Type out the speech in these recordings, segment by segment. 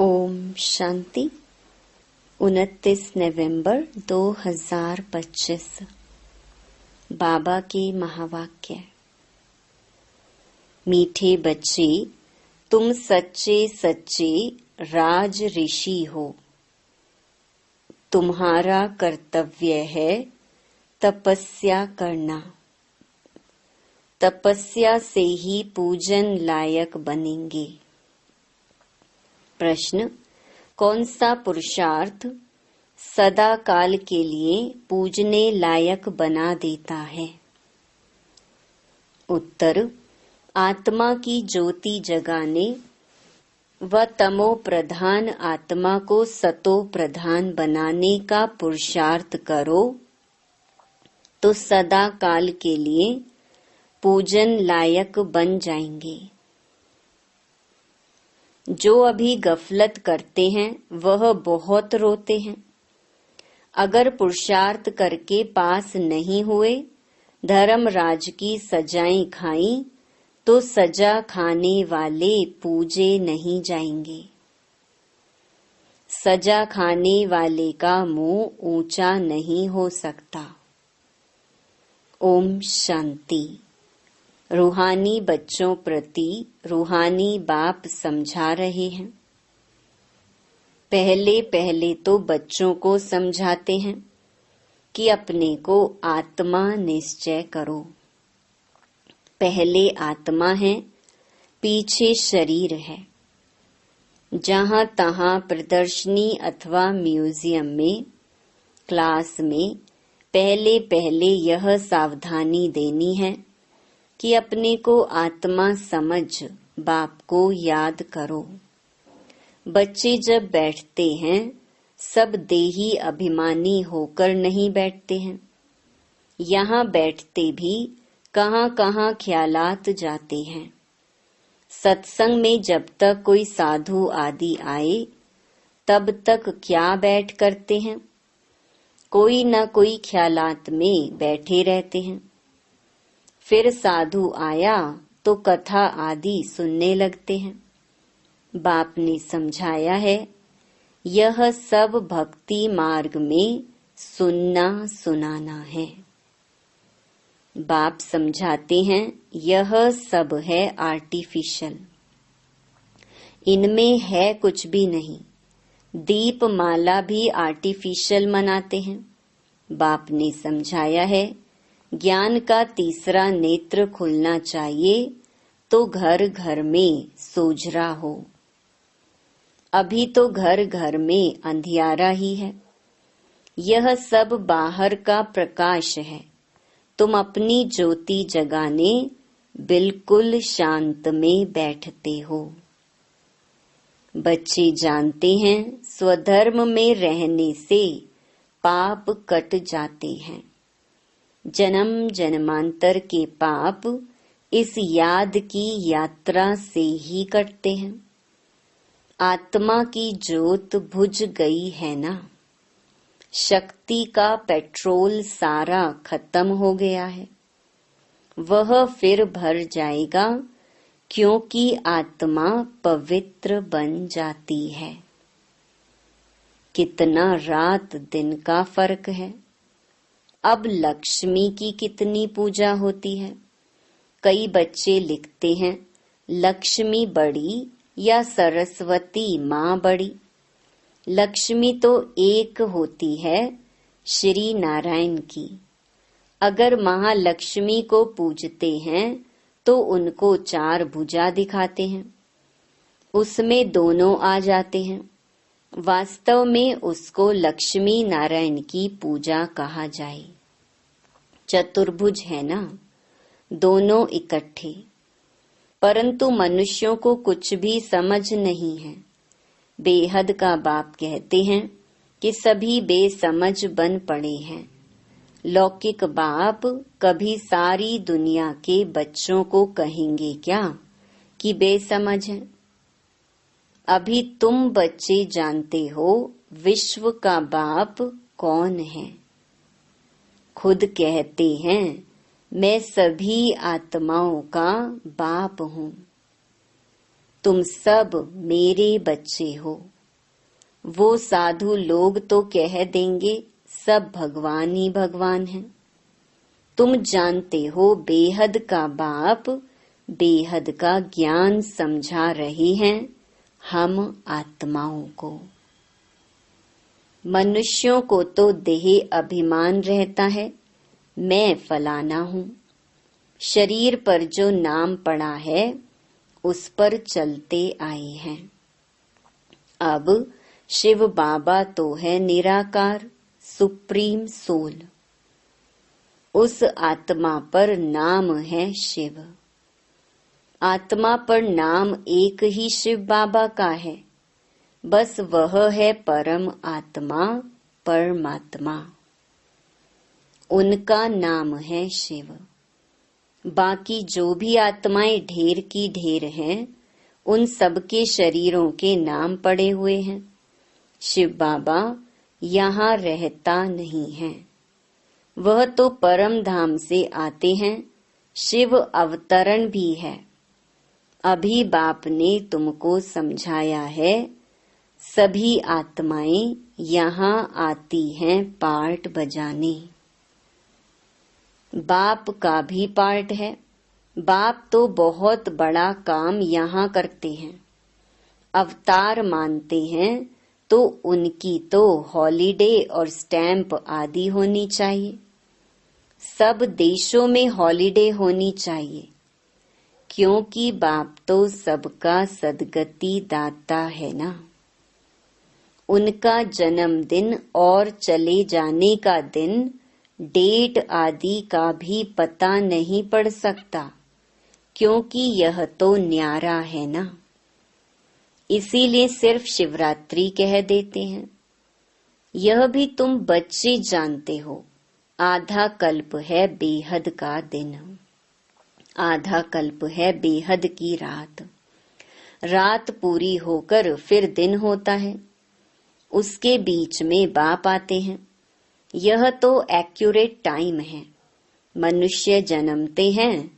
ओम शांति। 29 नवंबर 2025। बाबा के महावाक्य। मीठे बच्चे, तुम सच्चे सच्चे राज ऋषि हो। तुम्हारा कर्तव्य है तपस्या करना। तपस्या से ही पूजन लायक बनेंगे। प्रश्न: कौन सा पुरुषार्थ सदा काल के लिए पूजने लायक बना देता है? उत्तर: आत्मा की ज्योति जगाने व तमो प्रधान आत्मा को सतो प्रधान बनाने का पुरुषार्थ करो तो सदा काल के लिए पूजन लायक बन जाएंगे। जो अभी गफलत करते हैं वह बहुत रोते हैं। अगर पुरुषार्थ करके पास नहीं हुए, धर्मराज की सजाएं खाई तो सजा खाने वाले पूजे नहीं जाएंगे। सजा खाने वाले का मुंह ऊंचा नहीं हो सकता। ओम शांति। रूहानी बच्चों प्रति रूहानी बाप समझा रहे हैं। पहले तो बच्चों को समझाते हैं कि अपने को आत्मा निश्चय करो। पहले आत्मा है, पीछे शरीर है। जहां तहां प्रदर्शनी अथवा म्यूजियम में, क्लास में पहले यह सावधानी देनी है कि अपने को आत्मा समझ बाप को याद करो। बच्चे जब बैठते हैं सब देही अभिमानी होकर नहीं बैठते हैं। यहाँ बैठते भी कहाँ कहाँ ख्यालात जाते हैं। सत्संग में जब तक कोई साधु आदि आए तब तक क्या बैठ करते हैं, कोई न कोई ख्यालात में बैठे रहते हैं। फिर साधु आया तो कथा आदि सुनने लगते हैं। बाप ने समझाया है, यह सब भक्ति मार्ग में सुनना सुनाना है। बाप समझाते हैं, यह सब है आर्टिफिशियल, इनमें है कुछ भी नहीं। दीप माला भी आर्टिफिशियल मनाते हैं। बाप ने समझाया है, ज्ञान का तीसरा नेत्र खुलना चाहिए तो घर घर में सोझरा हो। अभी तो घर घर में अंधियारा ही है। यह सब बाहर का प्रकाश है। तुम अपनी ज्योति जगाने बिल्कुल शांत में बैठते हो। बच्चे जानते हैं स्वधर्म में रहने से पाप कट जाते हैं। जन्म जन्मांतर के पाप इस याद की यात्रा से ही कटते हैं। आत्मा की ज्योत बुझ गई है ना, शक्ति का पेट्रोल सारा खत्म हो गया है। वह फिर भर जाएगा क्योंकि आत्मा पवित्र बन जाती है। कितना रात दिन का फर्क है। अब लक्ष्मी की कितनी पूजा होती है। कई बच्चे लिखते हैं, लक्ष्मी बड़ी या सरस्वती माँ बड़ी। लक्ष्मी तो एक होती है, श्री नारायण की। अगर महालक्ष्मी को पूजते हैं तो उनको 4 भुजा दिखाते हैं, उसमें दोनों आ जाते हैं। वास्तव में उसको लक्ष्मी नारायण की पूजा कहा जाए। चतुर्भुज है ना, दोनों इकट्ठे। परंतु मनुष्यों को कुछ भी समझ नहीं है। बेहद का बाप कहते हैं कि सभी बेसमझ बन पड़े हैं। लौकिक बाप कभी सारी दुनिया के बच्चों को कहेंगे क्या कि बेसमझ है? अभी तुम बच्चे जानते हो विश्व का बाप कौन है। खुद कहते हैं, मैं सभी आत्माओं का बाप हूँ। तुम सब मेरे बच्चे हो। वो साधु लोग तो कह देंगे सब भगवान ही भगवान हैं। तुम जानते हो बेहद का बाप बेहद का ज्ञान समझा रहे हैं हम आत्माओं को। मनुष्यों को तो देह अभिमान रहता है, मैं फलाना हूँ। शरीर पर जो नाम पड़ा है उस पर चलते आए हैं। अब शिव बाबा तो है निराकार सुप्रीम सोल। उस आत्मा पर नाम है शिव। आत्मा पर नाम एक ही शिव बाबा का है, बस वह है परम आत्मा परमात्मा। उनका नाम है शिव। बाकी जो भी आत्माएं ढेर की ढेर हैं, उन सबके शरीरों के नाम पड़े हुए हैं। शिव बाबा यहाँ रहता नहीं है, वह तो परम धाम से आते हैं। शिव अवतरण भी है। अभी बाप ने तुमको समझाया है, सभी आत्माएं यहाँ आती हैं पार्ट बजाने। बाप का भी पार्ट है। बाप तो बहुत बड़ा काम यहाँ करते हैं। अवतार मानते हैं तो उनकी तो हॉलिडे और स्टैंप आदि होनी चाहिए। सब देशों में हॉलिडे होनी चाहिए, क्योंकि बाप तो सबका सदगति दाता है ना। उनका जन्मदिन और चले जाने का दिन, डेट आदि का भी पता नहीं पड़ सकता, क्योंकि यह तो न्यारा है ना। इसीलिए सिर्फ शिवरात्रि कह देते हैं। यह भी तुम बच्चे जानते हो, आधा कल्प है बेहद का दिन, आधा कल्प है बेहद की रात। रात पूरी होकर फिर दिन होता है, उसके बीच में बाप आते हैं। यह तो एक्यूरेट टाइम है। मनुष्य जन्मते हैं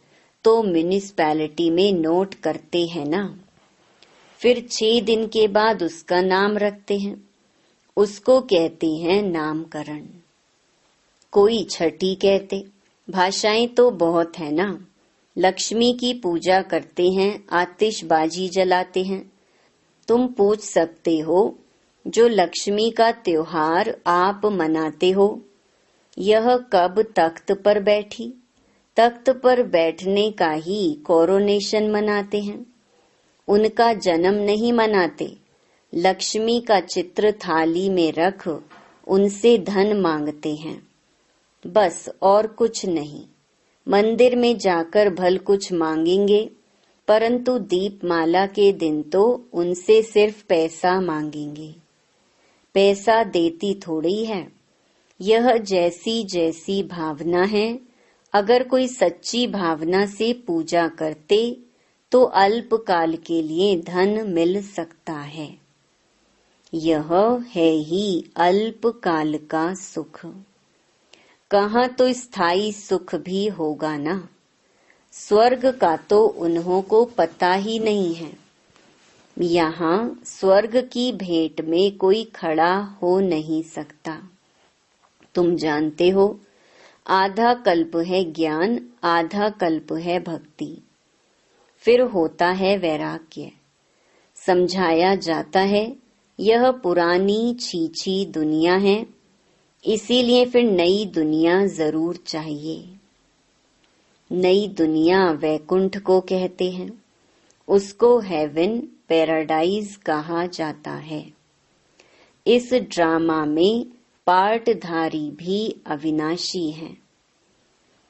तो म्युनिसिपैलिटी में नोट करते हैं ना, फिर 6 दिन के बाद उसका नाम रखते हैं, उसको कहते हैं नामकरण। कोई छठी कहते। भाषाएं तो बहुत है ना। लक्ष्मी की पूजा करते हैं, आतिशबाजी जलाते हैं। तुम पूछ सकते हो, जो लक्ष्मी का त्योहार आप मनाते हो, यह कब तख्त पर बैठी? तख्त पर बैठने का ही कोरोनेशन मनाते हैं, उनका जन्म नहीं मनाते। लक्ष्मी का चित्र थाली में रख उनसे धन मांगते हैं, बस और कुछ नहीं। मंदिर में जाकर भल कुछ मांगेंगे, परंतु दीपमाला के दिन तो उनसे सिर्फ पैसा मांगेंगे। पैसा देती थोड़ी है। यह जैसी जैसी भावना है, अगर कोई सच्ची भावना से पूजा करते तो अल्प काल के लिए धन मिल सकता है। यह है ही अल्प काल का सुख। कहाँ तो स्थायी सुख भी होगा ना। स्वर्ग का तो उन्हों को पता ही नहीं है। यहाँ स्वर्ग की भेंट में कोई खड़ा हो नहीं सकता। तुम जानते हो, आधा कल्प है ज्ञान, आधा कल्प है भक्ति, फिर होता है वैराग्य। समझाया जाता है यह पुरानी छीछी दुनिया है, इसीलिए फिर नई दुनिया जरूर चाहिए। नई दुनिया वैकुंठ को कहते हैं, उसको हेवन पैराडाइज कहा जाता है। इस ड्रामा में पार्टधारी भी अविनाशी हैं।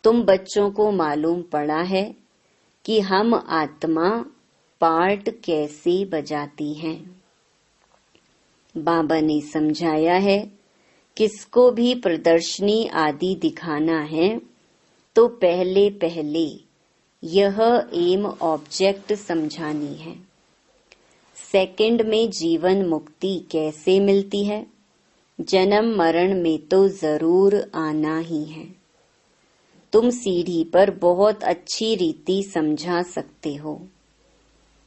तुम बच्चों को मालूम पड़ा है कि हम आत्मा पार्ट कैसे बजाती हैं। बाबा ने समझाया है, किसको भी प्रदर्शनी आदि दिखाना है तो पहले पहले यह एम ऑब्जेक्ट समझानी है। सेकंड में जीवन मुक्ति कैसे मिलती है? जन्म मरण में तो जरूर आना ही है। तुम सीढ़ी पर बहुत अच्छी रीति समझा सकते हो।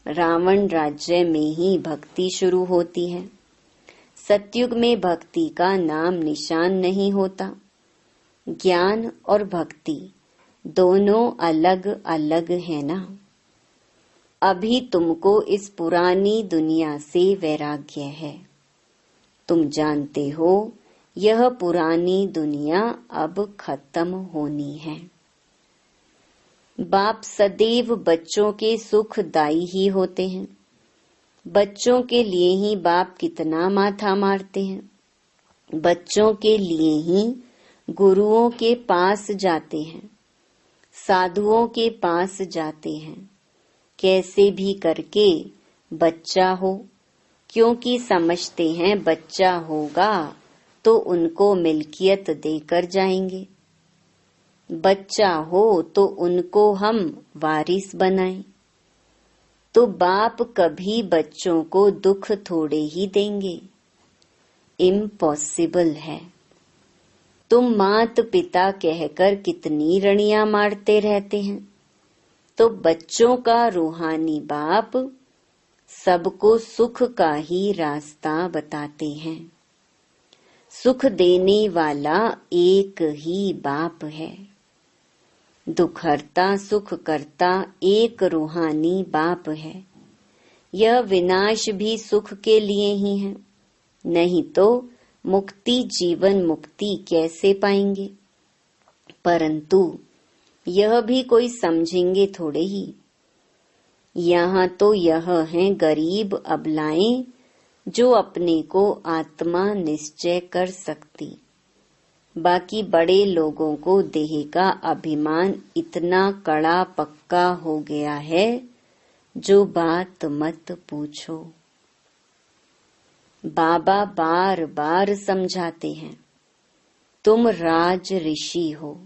रावण राज्य में ही भक्ति शुरू होती है। सतयुग में भक्ति का नाम निशान नहीं होता। ज्ञान और भक्ति दोनों अलग अलग है ना। अभी तुमको इस पुरानी दुनिया से वैराग्य है। तुम जानते हो यह पुरानी दुनिया अब खत्म होनी है। बाप सदैव बच्चों के सुखदायी ही होते हैं। बच्चों के लिए ही बाप कितना माथा मारते हैं। बच्चों के लिए ही गुरुओं के पास जाते हैं, साधुओं के पास जाते हैं। कैसे भी करके बच्चा हो, क्योंकि समझते हैं बच्चा होगा तो उनको मिल्कियत देकर जाएंगे। बच्चा हो तो उनको हम वारिस बनाएं। तो बाप कभी बच्चों को दुख थोड़े ही देंगे। इम्पॉसिबल है। तुम मात पिता कहकर कितनी रणियां मारते रहते हैं, तो बच्चों का रूहानी बाप सबको सुख का ही रास्ता बताते हैं। सुख देने वाला एक ही बाप है। दुखहर्ता सुख करता एक रूहानी बाप है। यह विनाश भी सुख के लिए ही है, नहीं तो मुक्ति जीवन मुक्ति कैसे पाएंगे। परंतु यह भी कोई समझेंगे थोड़े ही। यहाँ तो यह हैं गरीब अबलाएं जो अपने को आत्मा निश्चय कर सकती। बाकी बड़े लोगों को देह का अभिमान इतना कड़ा पक्का हो गया है, जो बात मत पूछो। बाबा बार बार समझाते हैं, तुम राज ऋषि हो।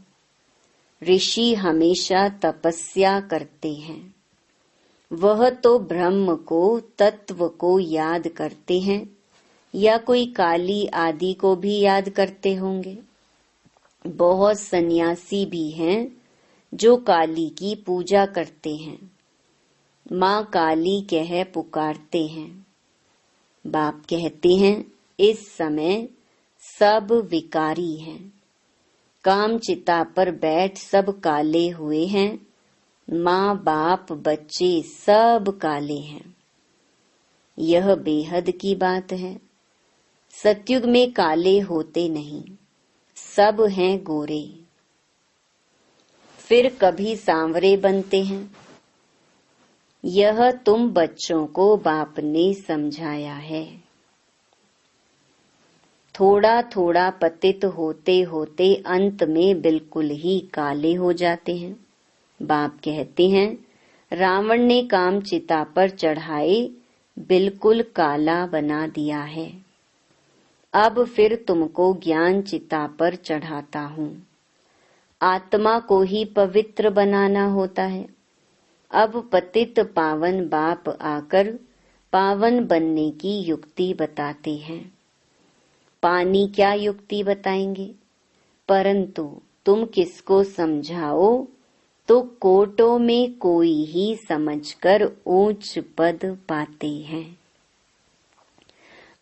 ऋषि हमेशा तपस्या करते हैं। वह तो ब्रह्म को, तत्व को याद करते हैं, या कोई काली आदि को भी याद करते होंगे। बहुत सन्यासी भी हैं जो काली की पूजा करते हैं, माँ काली कह पुकारते हैं। बाप कहते हैं इस समय सब विकारी हैं। काम चिता पर बैठ सब काले हुए हैं। माँ बाप बच्चे सब काले हैं। यह बेहद की बात है। सतयुग में काले होते नहीं, सब हैं गोरे। फिर कभी सांवरे बनते हैं। यह तुम बच्चों को बाप ने समझाया है। थोड़ा थोड़ा पतित होते होते अंत में बिल्कुल ही काले हो जाते हैं। बाप कहते हैं रावण ने काम चिता पर चढ़ाए बिल्कुल काला बना दिया है। अब फिर तुमको ज्ञान चिता पर चढ़ाता हूँ। आत्मा को ही पवित्र बनाना होता है। अब पतित पावन बाप आकर पावन बनने की युक्ति बताते हैं। पानी क्या युक्ति बताएंगे, परंतु तुम किसको समझाओ तो कोटों में कोई ही समझकर ऊंच पद पाते हैं।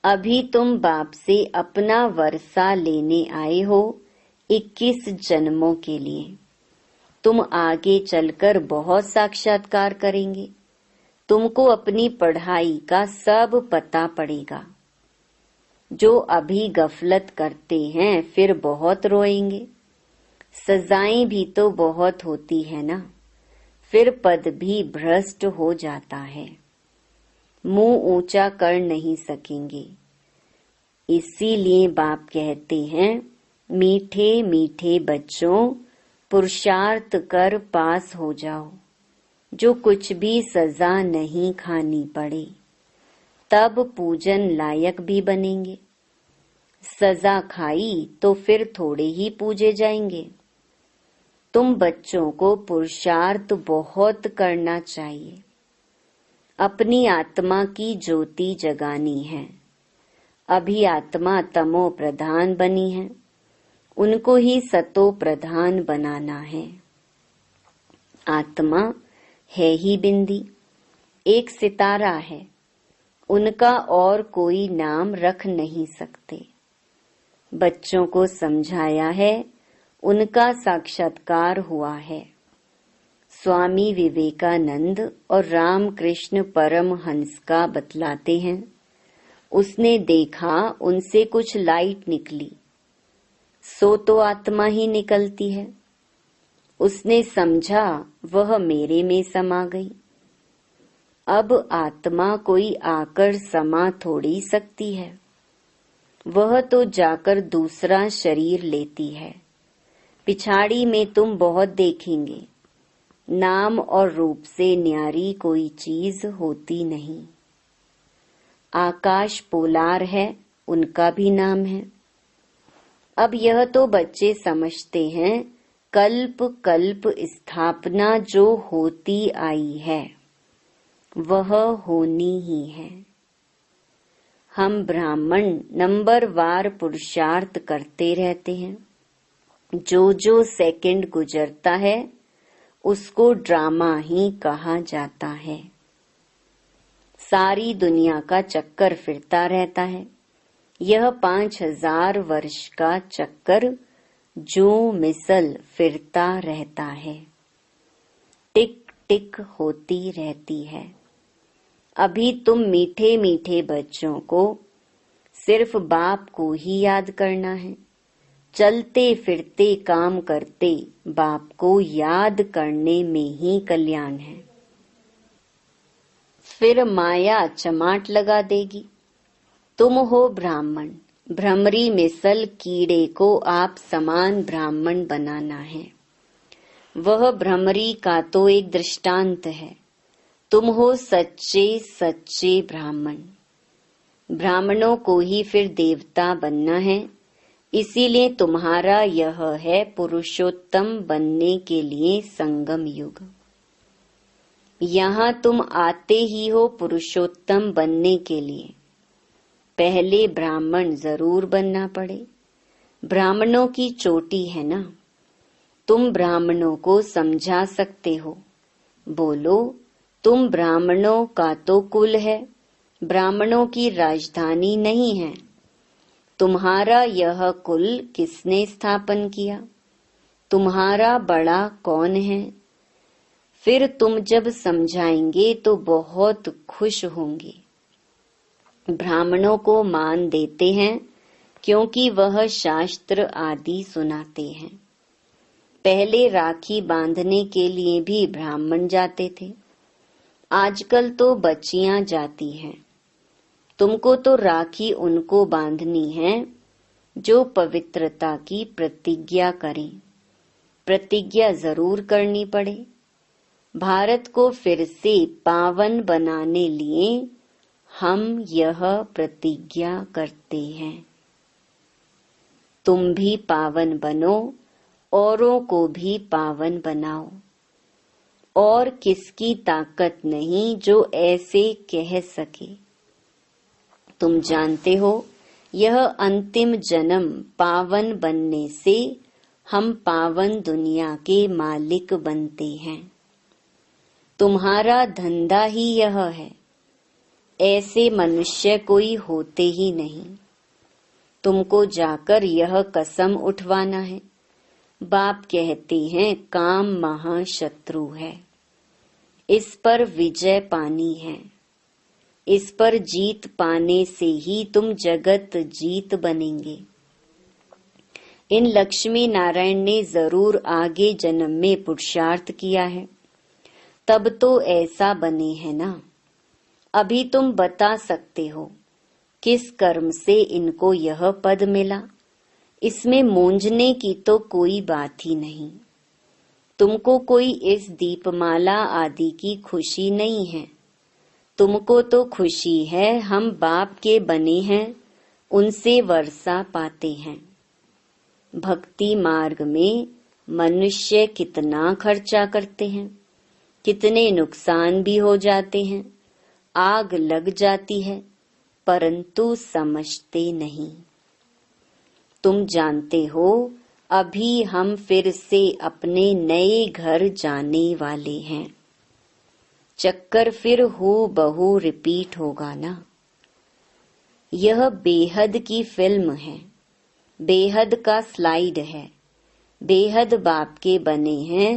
अभी तुम बाप से अपना वर्षा लेने आए हो 21 जन्मों के लिए। तुम आगे चलकर बहुत साक्षात्कार करेंगे। तुमको अपनी पढ़ाई का सब पता पड़ेगा। जो अभी गफलत करते हैं फिर बहुत रोएंगे। सजाएं भी तो बहुत होती है ना, फिर पद भी भ्रष्ट हो जाता है। मुंह ऊंचा कर नहीं सकेंगे। इसीलिए बाप कहते हैं मीठे मीठे बच्चों, पुरुषार्थ कर पास हो जाओ। जो कुछ भी सजा नहीं खानी पड़े, तब पूजन लायक भी बनेंगे। सजा खाई तो फिर थोड़े ही पूजे जाएंगे। तुम बच्चों को पुरुषार्थ बहुत करना चाहिए। अपनी आत्मा की ज्योति जगानी है। अभी आत्मा तमो प्रधान बनी है, उनको ही सतो प्रधान बनाना है। आत्मा है ही बिंदी, एक सितारा है, उनका और कोई नाम रख नहीं सकते। बच्चों को समझाया है, उनका साक्षात्कार हुआ है। स्वामी विवेकानंद और रामकृष्ण परमहंस का बतलाते हैं, उसने देखा उनसे कुछ लाइट निकली, सो तो आत्मा ही निकलती है। उसने समझा वह मेरे में समा गई। अब आत्मा कोई आकर समा थोड़ी सकती है, वह तो जाकर दूसरा शरीर लेती है। पिछाड़ी में तुम बहुत देखेंगे, नाम और रूप से न्यारी कोई चीज होती नहीं। आकाश पोलार है, उनका भी नाम है। अब यह तो बच्चे समझते हैं, कल्प कल्प स्थापना जो होती आई है वह होनी ही है। हम ब्राह्मण नंबरवार पुरुषार्थ करते रहते हैं। जो जो सेकंड गुजरता है उसको ड्रामा ही कहा जाता है। सारी दुनिया का चक्कर फिरता रहता है। यह 5000 वर्ष का चक्कर जो मिसल फिरता रहता है, टिक टिक होती रहती है। अभी तुम मीठे मीठे बच्चों को सिर्फ बाप को ही याद करना है। चलते फिरते काम करते बाप को याद करने में ही कल्याण है। फिर माया चमाट लगा देगी। तुम हो ब्राह्मण, भ्रमरी मिसल कीड़े को आप समान ब्राह्मण बनाना है। वह भ्रमरी का तो एक दृष्टांत है। तुम हो सच्चे सच्चे ब्राह्मण। ब्राह्मणों को ही फिर देवता बनना है। इसीलिए तुम्हारा यह है पुरुषोत्तम बनने के लिए संगम युग। यहाँ तुम आते ही हो पुरुषोत्तम बनने के लिए। पहले ब्राह्मण जरूर बनना पड़े। ब्राह्मणों की चोटी है ना। तुम ब्राह्मणों को समझा सकते हो। बोलो, तुम ब्राह्मणों का तो कुल है, ब्राह्मणों की राजधानी नहीं है। तुम्हारा यह कुल किसने स्थापन किया? तुम्हारा बड़ा कौन है? फिर तुम जब समझाएंगे तो बहुत खुश होंगे। ब्राह्मणों को मान देते हैं क्योंकि वह शास्त्र आदि सुनाते हैं। पहले राखी बांधने के लिए भी ब्राह्मण जाते थे। आजकल तो बच्चियां जाती हैं। तुमको तो राखी उनको बांधनी है जो पवित्रता की प्रतिज्ञा करें। प्रतिज्ञा जरूर करनी पड़े। भारत को फिर से पावन बनाने लिए हम यह प्रतिज्ञा करते हैं। तुम भी पावन बनो, औरों को भी पावन बनाओ। और किसकी ताकत नहीं जो ऐसे कह सके। तुम जानते हो, यह अंतिम जन्म पावन बनने से हम पावन दुनिया के मालिक बनते हैं। तुम्हारा धंधा ही यह है। ऐसे मनुष्य कोई होते ही नहीं। तुमको जाकर यह कसम उठवाना है। बाप कहते हैं काम महाशत्रु है, इस पर विजय पानी है। इस पर जीत पाने से ही तुम जगत जीत बनेंगे। इन लक्ष्मी नारायण ने जरूर आगे जन्म में पुरुषार्थ किया है, तब तो ऐसा बने है ना। अभी तुम बता सकते हो किस कर्म से इनको यह पद मिला। इसमें मूंझने की तो कोई बात ही नहीं। तुमको कोई इस दीपमाला आदि की खुशी नहीं है। तुमको तो खुशी है हम बाप के बने हैं, उनसे वर्षा पाते हैं। भक्ति मार्ग में मनुष्य कितना खर्चा करते हैं, कितने नुकसान भी हो जाते हैं, आग लग जाती है, परंतु समझते नहीं। तुम जानते हो, अभी हम फिर से अपने नए घर जाने वाले हैं। चक्कर फिर हूबहू रिपीट होगा ना। यह बेहद की फिल्म है, बेहद का स्लाइड है। बेहद बाप के बने हैं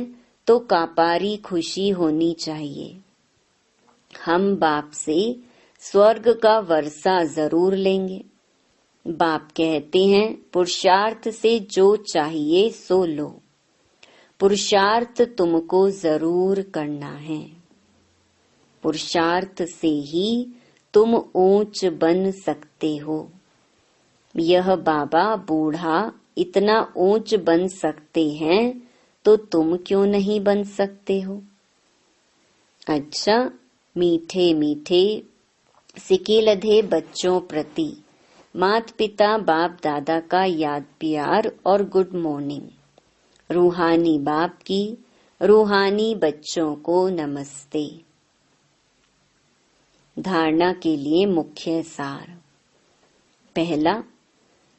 तो कापारी खुशी होनी चाहिए। हम बाप से स्वर्ग का वर्षा जरूर लेंगे। बाप कहते हैं पुरुषार्थ से जो चाहिए सो लो। पुरुषार्थ तुमको जरूर करना है। पुरुषार्थ से ही तुम ऊंच बन सकते हो। यह बाबा बूढ़ा इतना ऊंच बन सकते हैं तो तुम क्यों नहीं बन सकते हो। अच्छा, मीठे मीठे सिकेलधे बच्चों प्रति माता पिता बाप दादा का याद प्यार और गुड मॉर्निंग। रूहानी बाप की रूहानी बच्चों को नमस्ते। धारणा के लिए मुख्य सार। पहला,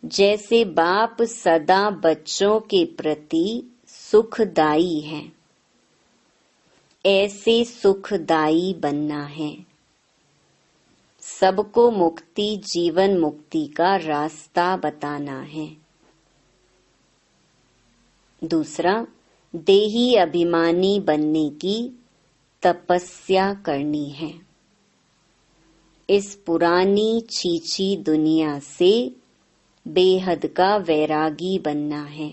जैसे बाप सदा बच्चों के प्रति सुखदाई है, ऐसे सुखदाई बनना है। सबको मुक्ति जीवन मुक्ति का रास्ता बताना है। दूसरा, देही अभिमानी बनने की तपस्या करनी है। इस पुरानी छीछी दुनिया से बेहद का वैरागी बनना है।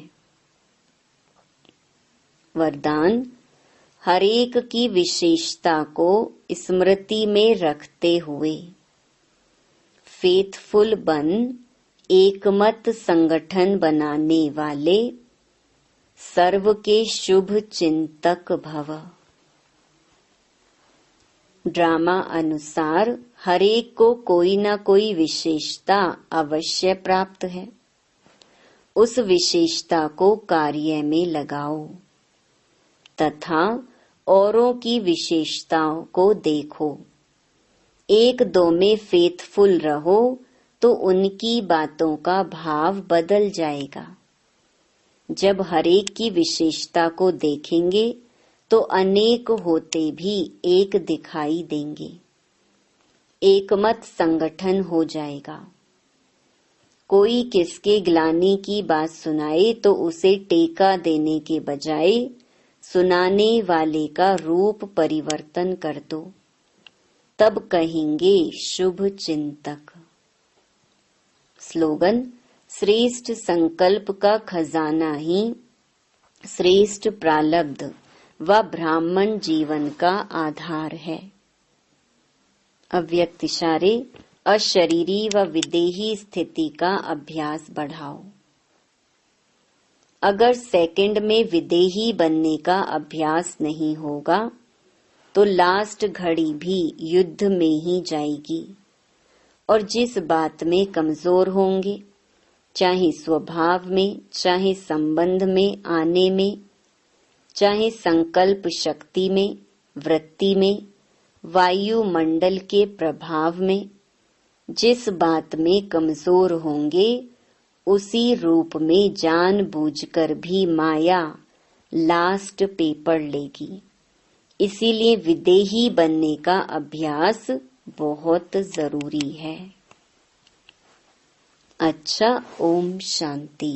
वरदान, हरेक की विशेषता को स्मृति में रखते हुए फेथफुल बन एकमत संगठन बनाने वाले सर्व के शुभ चिंतक भव। ड्रामा अनुसार हरेक को कोई न कोई विशेषता अवश्य प्राप्त है। उस विशेषता को कार्य में लगाओ तथा औरों की विशेषताओं को देखो। एक दो में फेथफुल रहो तो उनकी बातों का भाव बदल जाएगा। जब हरेक की विशेषता को देखेंगे तो अनेक होते भी एक दिखाई देंगे। एकमत संगठन हो जाएगा। कोई किसके ग्लानि की बात सुनाए तो उसे टेका देने के बजाय सुनाने वाले का रूप परिवर्तन कर दो, तब कहेंगे शुभ चिंतक। स्लोगन, श्रेष्ठ संकल्प का खजाना ही श्रेष्ठ प्रारब्ध व ब्राह्मण जीवन का आधार है। अव्यक्त इशारे, अशरीरी व विदेही स्थिति का अभ्यास बढ़ाओ। अगर सेकंड में विदेही बनने का अभ्यास नहीं होगा तो लास्ट घड़ी भी युद्ध में ही जाएगी। और जिस बात में कमजोर होंगे, चाहे स्वभाव में, चाहे संबंध में आने में, चाहे संकल्प शक्ति में, वृत्ति में, वायुमंडल के प्रभाव में, जिस बात में कमजोर होंगे उसी रूप में जानबूझकर भी माया लास्ट पेपर लेगी। इसीलिए विदेही बनने का अभ्यास बहुत जरूरी है। अच्छा, ओम शांति।